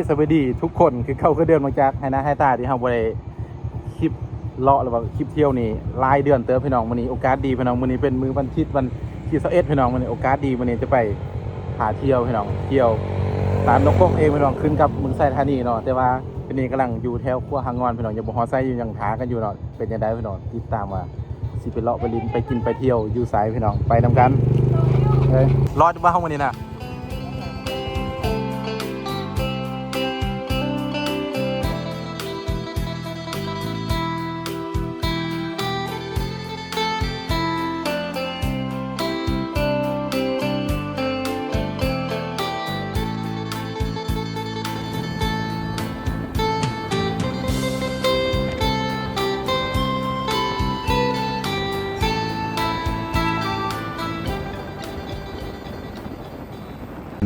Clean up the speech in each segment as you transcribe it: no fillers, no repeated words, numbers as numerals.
สวัสดีทุกคนคือเข้าก็เดินมาจากให้หน้าให้ตาที่เฮาบ่ได้คลิปเลาะหรือว่าคลิปเที่ยวนี่รายเดือนเติมพี่น้องมื้อนี้โอกาสดีพี่น้องมื้อนี้เป็นมื้อวันที่21พี่น้องมื้อนี้โอกาสดีมื้อนี้จะไปหาเที่ยวพี่น้องเที่ยวตามนกกเองพี่น้องขึ้นกับเมืองไซธานีเนาะแต่ว่าเป็นนี้กำลังอยู่แถวขั้วหางงอนพี่น้องยังบ่ฮอดไซอยู่ยังหากันอยู่เนาะเป็นจังได๋พี่น้องติดตามว่าสิไปเลาะไปลิ้นไปกินไปเที่ยวอยู่ไสพี่น้องไปนำกันเฮ้ยรอดบ่เฮามื้อนี้น่ะ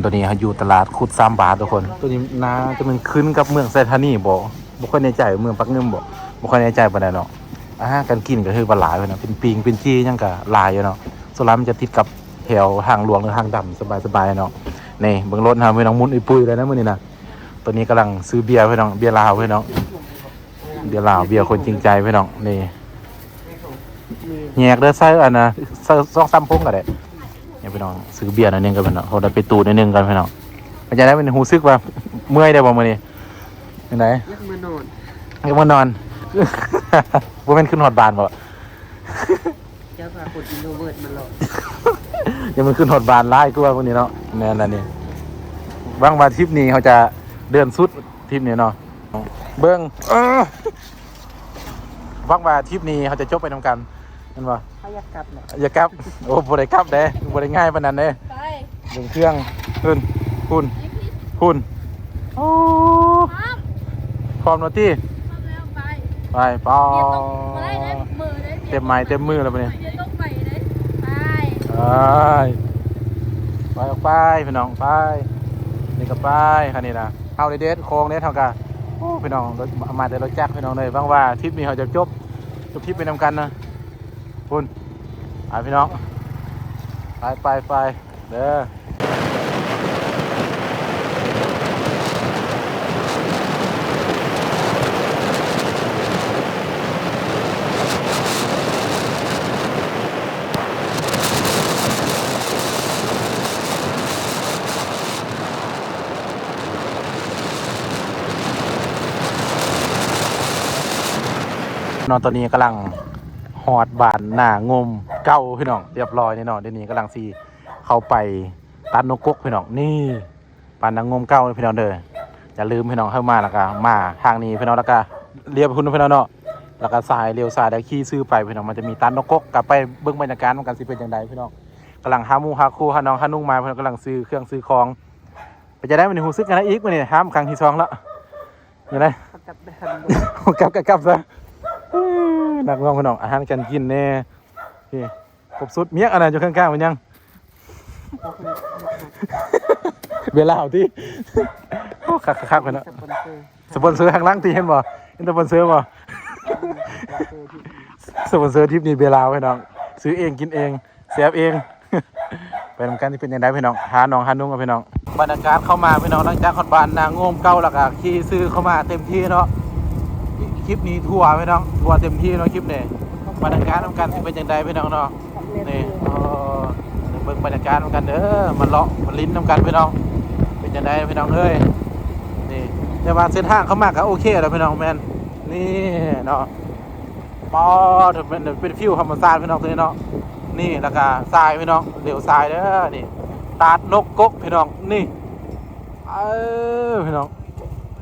ตัวนี้อยู่ตลาดคุด3 บาททุกคนตัวนี้น่าจะมันขึ้นกับเมืองไซธานีบ่ค่อยในใจเมืองปักเงิมบ่ค่อยในใจปานใดเนาะอาหารการกินก็คือบ่หลายเนาะเป็นปิงเป็นจี้ยังก็หลายอยู่เนาะส่วนร้านมันจะติดกับแถวทางหลวงหรือทางดำสบายๆเนาะนี่เบิ่งรถหาพี่น้องมุนปุยเลยนะมื้อนี้นะตัวนี้กำลังซื้อเบียร์พี่น้องเบียร์ลาวพี่น้องเบียร์ลาวเบียร์คนจริงใจพี่น้องนี่แยกเด้อไส้อันน่ะ2-3 พงก็ได้เนี่ยพี่น้องซื้อเบียร์หน่อยนึงกันพี่น้องเขาได้ไปตูดหน่อยนึงกันพี่น้องมันจะได้เป็นหูซึกว่าเมื่อยได้บ่มื้อนี้ยังไงยังมานอนบ่แม่นขึ้นฮอดบ้านบ่เจ้าพาคนอินโทรเวิร์ตมาหลอกยังมันขึ้นฮอดบ้านหลายกว่าพวกนี้เนาะแน่นอนนี่บางวันทริปนี้เขาจะเดินสุดทริปนี้เนาะเบิ่งบางวันทริปนี้เขาจะจบไปนำกันเห็นบ่เขาอยากกลับเนี่ยอย่ากลับโอ้บ่ได้กลับเด้บ่ได้ง่ายปานนั้นเด้เบิ่งเครื่องคุณโอ้พร้อมแล้วติไปปอเต็มไม้เต็มมือแล้วบัดนี้ไปออกไปพี่น้องไปนี่ก็ไปคันนี้นะเอาเด็ดโค้งเด็ดเท่ากันโอ้พี่น้องรถมาแต่รถจักรพี่น้องเลยบางว่าทริปนี้เขาจะจบทริปไปนำกันนะคุณพี่น้องไปเด้อนอนตัวนี้กำลังหอดบานหน้างมเก้าพี่น้องเรียบร้อยนี่เนาะเดี๋ยวนี้กำลังซีเข้าไปตัดนกกพี่น้องนี่บานนางงมเก้าพี่น้องเด้ออย่าลืมพี่น้องเข้ามาแล้วก็มาทางนี้พี่น้องแล้วก็เรียบคุณพี่น้องเนาะแล้วก็สายเลี้ยวสายแล้วขี่ซื้อไปพี่น้องมันจะมีตัดนกกกลับไปเบื้องบรรยากาศมันกันสิเป็นอย่างไรพี่น้องกำลังหามูหาคู่หาน้องหานุ่งมาพี่น้องกำลังซื้อเครื่องซื้อของไปจะได้มันหูซึกกันนะอีกมันนี่ห้ามครั้งที่2แล้วยังไงกลับซะนักร้องพี่น้องอาหารการกินแน่พี่ครบสุดเมียอะไรอยู่ข้างๆมันยังเวลาเอาที่คักๆไปเนาะสปอนเซอร์ข้างล่างตีเห็นบ่เห็นสปอนเซอร์บ่สปอนเซอร์ทริปนี้เวลาพี่น้องซื้อเองกินเองเสียบเองไปทำการที่เป็นยังไงพี่น้องหาน้องหานุ่งกับพี่น้องบรรยากาศเข้ามาพี่น้องหลังจากคอนบานนางงมเก้าแล้วก็ขี่ซื้อเข้ามาเต็มที่เนาะคลิปนี้ทัวร์พี่น้องทัวร์เต็มที่เนาะคลิปนี้บรรยากาศทำการที่เป็นยังไงพี่น้องเนาะนี่เบิ่งบรรยากาศทำกันเด้อมันเลาะมันลิ้นทำกันพี่น้องเป็นยังไงพี่น้องเอ้ยนี่แต่ว่าเส้นทางเข้ามาก็โอเคแล้วพี่น้องแมนนี่เนาะปอถึงเป็นฟิวธรรมชาติพี่น้องตัวนี้เนาะนี่แล้วก็ทรายพี่น้องเหลวทรายเด้อนี่ตาดนกกกพี่น้องนี่พี่น้อง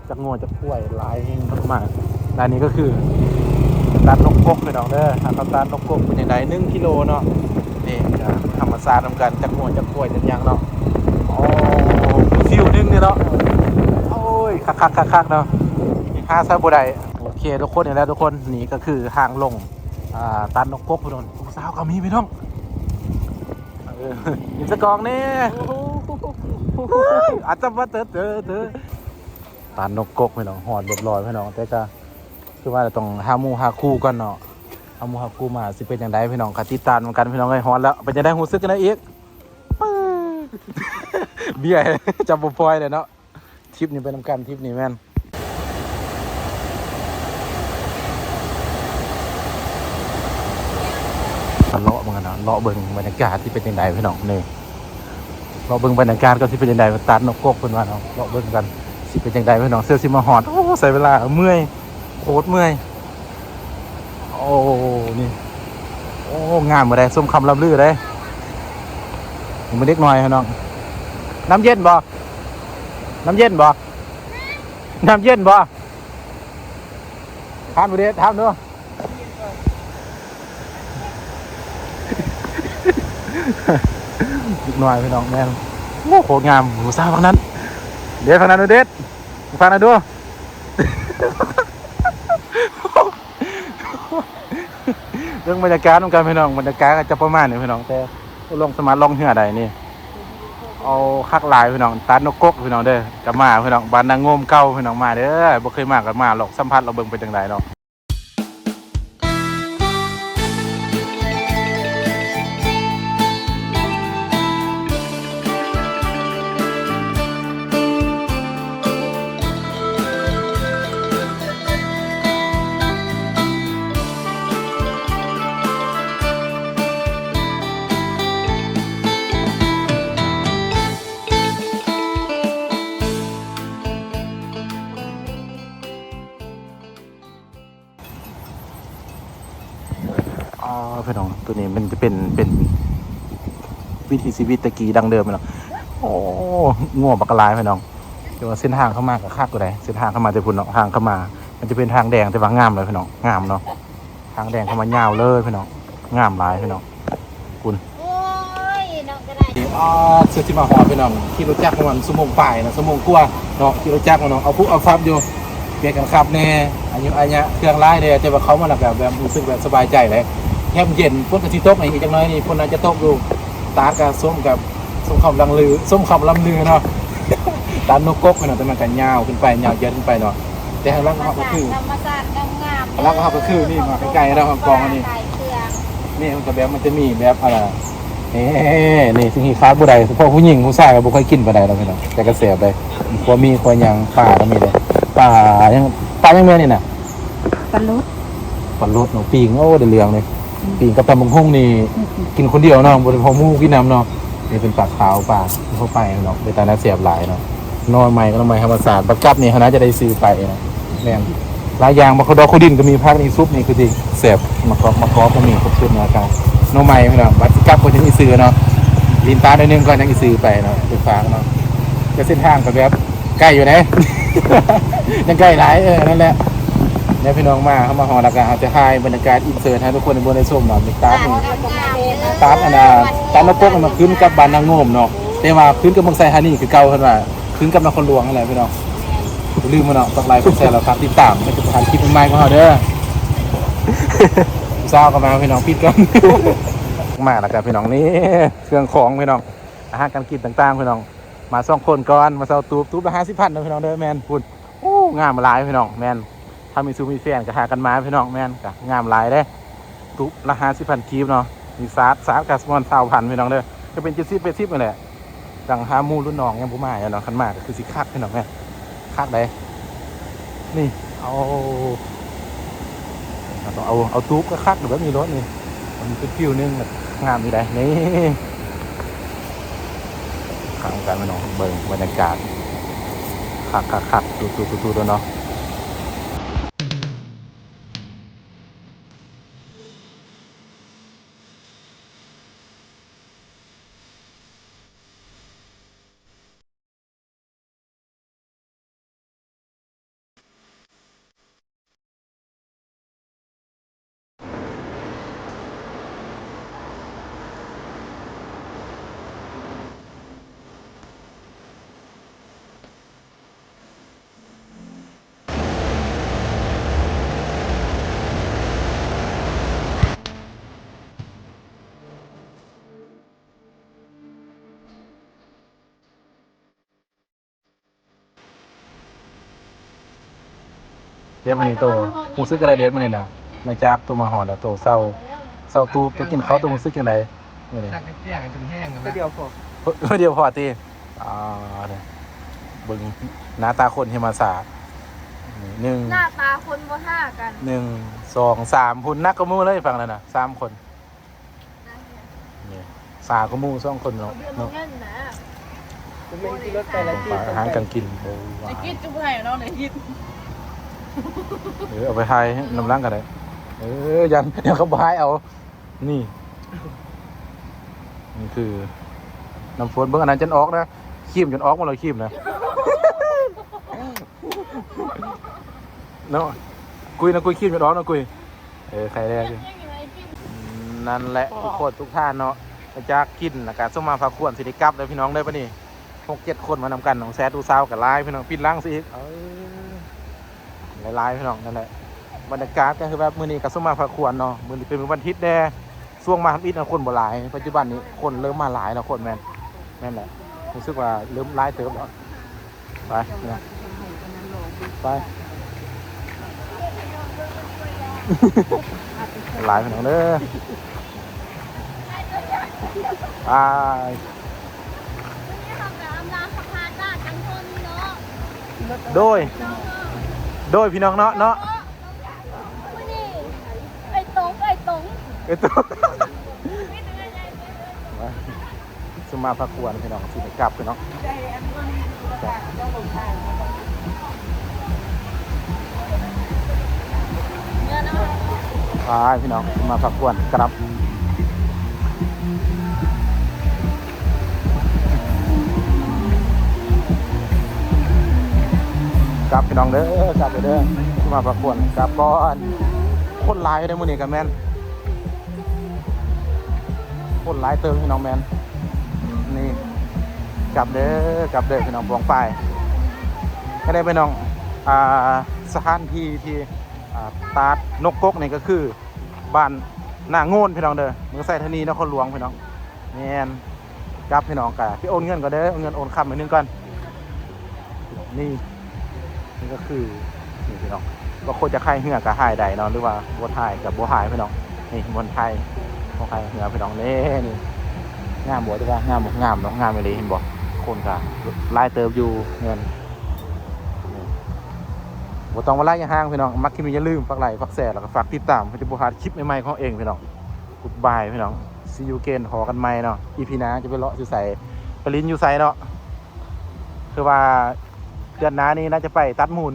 จักงวจักกล้วยลายมากด้านนี้ก็คือตาดนกกกพี่น้องเด้อทางตาดนกกกเป็นอย่างไร1 กิโลเนาะนี่ธรรมชาติทำกันจักงวจักกล้วยจักยังเนาะโอ้ฟิวนึงนี่เนาะโอ้ยคักเนาะหาซะบ่ได้โอเคทุกคนเห็นแล้วทุกคนนี่ก็คือทางลงตาดนกกกพี่น้องสาวก็มีพี่น้องยินสกองนี่อาจจะว่าเตอตานกกกพี่น้องหอดเรียบร้อยพี่น้องแต่ก็คือว่าต้องหาหมู่หาคู่กันเนาะเอาหมู่หาคู่มาสิเป็นอย่างไรพี่น้องคติตามกันพี่น้องไอ้หอดแล้วเป็นจะได้หูซึกกันนะอีกเบี้ยจับบ่ปล่อยเลยเนาะ ทริปนี้ไปนำกันทริปนี้แม่นเลาะเหมือนกันนะเลาะเบิ่งบรรยากาศที่เป็นยังไงพี่น้องนี่เลาะเบิ่งบรรยากาศก็ที่เป็นยังไงตัดนกกกเป็นว่าเนาะเลาะเบิ่งกันสิเป็นยังไงพี่น้องเสื้อสิมาหอดโอ้ใส่เวลาเมื่อยโคตรเมื่อยโอ้นี่โอ้งามมาได้ส้มคำลำลือได้ผมมาเล็กน้อยพี่น้องน้ำเย็นบ่น้ำเย็นบ่น้ำเย็นบ่ทานบุเดชทานด้วยอีกหน่อยพี่น้องแม่นโอ้โหงามหูซาฝั่งนั้นเด็ดฝั่งนั้นดูเด็ดฝั่งนั้นดูเรื่องบรรยากาศของการพี่น้องบรรยากาศก็จะประมาณนี้พี่น้องแต่ลงสมาร์ทลงเหือใดนี่เอาคักลายพี่น้องตัดนกกกพี่น้องเด้อกลับมาพี่น้องบ้านนางงมเก่าพี่น้องมาเด้อบ่เคยมากันมาหรอกสัมผัสเราเบิ่งเป็นจังไดเนาะพี่น้องตัวนี้มันจะเป็นวิถีชีวิตตะกี้ดังเดิมพี่น้องโอ้ง่วงบักลายพี่น้องเดี๋ยวเส้นทางเข้ามากับคาดตัวใดเส้นทางเข้ามาแต่พุ่นเนาะทางเข้ามามันจะเป็นทางแดงแต่ว่างามเลยพี่น้องงามเนาะทางแดงเข้ามายาวเลยพี่น้องงามหลายพี่น้องคุณโอ้ยน้องก็ได้เสื้อที่มาหอพี่น้องขี่รถจักรมันสมงป่ายนะสมงกลัวเนาะขี่รถจักรเนาะเอาปุ๊บเอาฟับอยู่เปลี่ยนกันขับแน่อันนี้เครื่องไล่เลยแต่ว่าเขามาแบบรู้สึกแบบสบายใจเลยแคมเย็นพ่นกระสีโต๊ะอีกจังน้อยนี่พ่นน่าจะโต๊ะดูตากับส้มคำลังลือส้มคำลำลือเนาะตานกกเนาะแต่มันกันยาวขึ้นไปยาวเยอะขึ้นไปเนาะแต่ทางล่างเขาก็คือธรรมชาติงามล่างเขาก็คือนี่มาใกล้ๆเรากองอันนี้นี่มันจะแบบมันจะมีแบบอะไรนี่สิ่งที่คาดบุได้เฉพาะผู้หญิงผู้ชายก็บ่ค่อยกินปานใดแล้วพี่น้องแต่ก็แซ่บเลยพอมีคอยยังปลาก็มีเลยปลายังแม่นี่น่ะปลาลุดเนาะปีงโอ้เดือดเรืองเลยปีงกับตำบักหุ่งนี่กินคนเดียวเนาะบ่ได้พอหมู่กินน้ำเนาะนี่เป็นปลาขาวปลาเข้าไปเนาะเป็นตาหน้าแซ่บหลายเนาะนอนใหม่ก็ต้องใหม่ธรรมศาสตร์บักกับนี่เขาน่าจะได้ซื้อไปนะแม่นหลายอย่างบักดอกขุดินก็มีภาคนี้ซุปนี่คือที่แซ่บมะกอกก็มีครบชุดเนาะครับน้องใหม่พี่น้องบัดกับก็ยังอีซื้อเนาะลินตาได้นึงก็ยังอีซื้อไปเนาะเป็นฟางเนาะก็เส้นทางก็แบบใกล้อยู่นะ ยังใกล้หลายนั่นแหละเนี่ยพี่น้องมาเข้ามาหอแล้วก็อาจจะให้บรรยากาศอินเสิร์ตให้ทุกคนในบนในส้มเนาะมีตาร์ตาร์อันน่ะตาร์นกกมันขึ้นกับบ้านนางงมเนาะแต่ว่าขึ้นกับเมืองไซฮานี่คือเก่าขึ้นมาขึ้นกับนครหลวงอะไรพี่น้องลืมมาเนาะตักไลน์คุณแซ่เราครับติดตามในการคลิปใหม่ของเราเด้อเศร้ากันมาพี่น้องปิดกันมาแล้วกันพี่น้องนี่เครื่องของพี่น้องอาหารการกินต่างๆพี่น้องมา2 คนก่อนมาเซาตูบละ50,000นะพี่น้องเด้อแมนคุณโอ้งามหลายพี่น้องแมนถ้ามีซูมีแฟนก็หากันมาพี่น้องแมนก็งามหลายเด้ตูบละ50,000กีบเนาะมีซาดกับสมอน20,000พี่น้องเด้อจะเป็น70-80นั่นแหละดังหามู่รุ่นน้องยังบ่มาเนาะคันมาก็คือสิคักพี่น้องแม่คักได้นี่ต้องเอาตูบก็คักหรือว่ามีรถนี่มันเป็นฟิวนึงแบบงามอยู่ได้นี่ข้างกันพี่น้องเบิ่งบรรยากาศคักตูเนาะเดี๋ยวมันนี่โตมูซึกอะไรเดี๋ยวมันนี่นะมาจากตัวมาหอดแล้วโตเศร้าตูตัวกินเขาตัวมูซึกยังไงนี่ ตักเตี้ยกันจนแห้งเลยเดียวพอ เดียวพอตีเนี่ย เบิ่งหน้าตาคนที่มาสาหนึ่ง หน้าตาคนบ่ท่ากัน 1 2 3พุ่นนักกระมูเลยฟังแล้วนะ3 คนนี่สากระมู2 คนเนาะ เดือน เนาะ เงินนะ จะไม่ที่รถไปละที่ อาหารกันกินโอ้ว้า ไอ้กินจุ๊บให้น้องเลยยิด เอาไปให้น้ำล้างกันได้ยันเขาบายเอานี่นี่คือน้ำฝนเบิ่งอันนั้นจนออกนะขีมจนออกมาเลยขีมนะเนาะกุยนะกุยขีมจนออกนะกุยใครแรกเลยนั่นแหละทุกคนทุกท่านเนาะจะกินนะการส้มมาฝากขวนสิได้กลับเลยพี่น้องได้ปะนี่6-7 คนมานำกันของแซดดูซาวกับไลน์พี่น้องปิดล้างสิอีกไลน์พี่น้องนั่นแหละบรรยากาศก็คือแบบมื้อนี้กับส้มมาฝากขวนเนาะมื้อนี้เป็นวันอาทิตย์แน่ช่วงมาทำอิฐนะคนบ่หลายปัจจุบันนี้คนเริ่มมาหลายแล้วคนแม่นแหละรู้สึกว่าเริ่มหลายเติบแล้วไปเนี่ยไปหลายพี่น้องเด้อไป นี่ทำแบบอำลาสะพานด้านกันคนเนาะ โดยพี่น้องเนาะนี่ไอ้ตง ไอ้ตัวสมาพักควรพี่น้องสิกลับพี่น้องไปพี่น้องมาพักควรกลับกลับพี่น้องเด้อกลับไปเด้อมาพักควรกลับก่อนคนหลายได้มื้อนี้กันแม่นคนหลายเติมพี่น้องแม่นนี่กลับเด้อพี่น้องบวงไปไม่ได้พี่น้องสถานที่ที่ตาดนกกกนี่ก็คือบ้านหน้าโง่นพี่น้องเด้อเมืองไซธานีนครหลวงพี่น้องแม่นกลับพี่น้องกะพี่โอนเงินก็เด้อเอาเงินโอนคำไปนึงก่อนนี่ก็คือนี่พี่น้องว่าคนจะไข่เหือกกับหายใดเนาะหรือว่าบัวไทยกับบัวหายพี่น้องนี่บนไทยบัวไทยเหือพี่น้องนี่งามบัวด้วยว่างามงามเนาะงามไปเลยเห็นบอกคนกะลายเติบอยู่เงินบัต้องมาไล่ยังห้างพี่น้องมักที่มีอย่าลืมฝากไลค์ฝากแชร์แล้วก็ฝากติดตามเพื่อจะบูชาคลิปใหม่ๆของเองพี่น้องกุดบายพี่น้องซีอูเกนหอกันใหม่เนาะอีพีน้าจะไปเลาะอยู่ใส่ปริ้นอยู่ใส่เนาะคือว่าเดือนหน้านี้น่าจะไปตัดมูล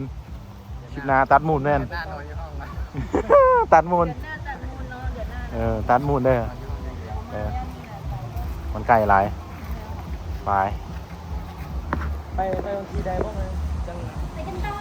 คลิปหน้าตัดมูลแน่นตัดมูล เดือนหน้าตัดมูลเนาะเดือนหน้า ตัดมูลเด้อมันไกลหลายไป ไปบางทีใดบ้างไหมจัง ไปกันต่อ